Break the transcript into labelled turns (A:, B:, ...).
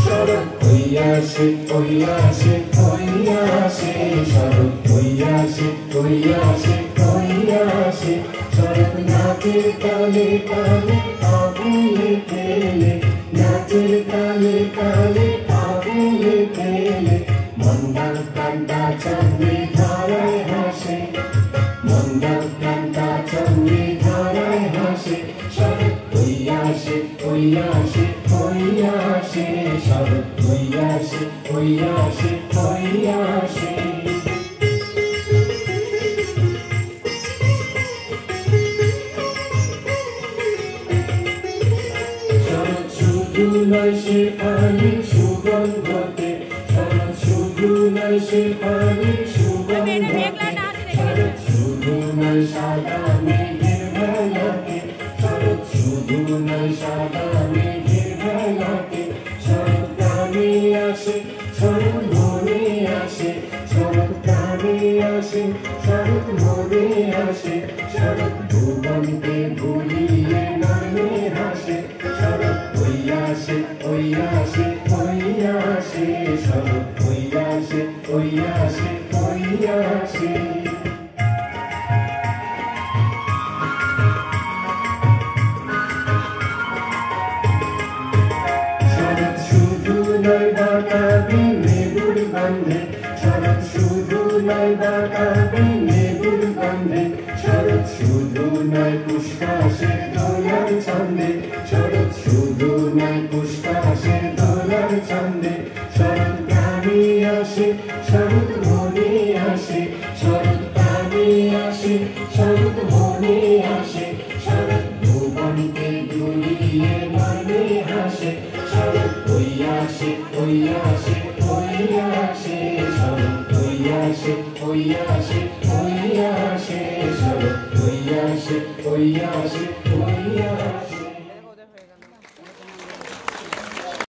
A: শরৎ হইয়াছে হইয়াছে হইয়াছে শরৎ হইয়াছে হইয়াছে হইয়াছে শরৎ নাচের তালে তালে আগুনে ফেলে নাচের তালে তালে আগুনে ফেলে মন্দার কান্তা চন্দ্রে ধারায় হাসে মন্দার কান্তা চন্দ্রে ধারায় হাসে শরৎ হইয়াছে হইয়াছে হইয়াছে শরৎ হইয়াছে হইয়াছে হইয়াছে শরৎ শুধু নয় সে পানি সুগন্ধতে শরৎ শুধু নয় সে পানি সুগন্ধতে শরৎ শুধু নয় সাদা মেঘের বেলাতে শরৎ শুধু নয় সাদা মেঘের বেলাতে শরৎ প্রাণে আসে শরৎ মনে আসে শরৎ প্রাণে আসে শরৎ মনে আসে শরৎ ভুবনকে ভুলিয়ে মনে হাসে শরৎ হইয়াছে হইয়াছে হইয়াছে শরৎ হইয়াছে হইয়াছে হইয়াছে শরৎ শুধু নয় বাতাবি লেবুর গন্ধে শরৎ শুধু নয় বাতাবি লেবুর গন্ধে শরৎ শুধু নয় পুষ্পাশে দোলার ছন্দে শরৎ শুধু নয় পুষ্পাশে দোলার ছন্দে শরৎ প্রাণে আসে শরৎ মনে আসে শরৎ প্রাণে আসে শরৎ মনে আসে শরৎ ভুবনকে দুলিয়ে মনে হাসে শরৎ হইয়াছে হইয়াছে হইয়াছে শরৎ হইয়াছে হইয়াছে হইয়াছে শরৎ হইয়াছে হইয়াছে হইয়াছে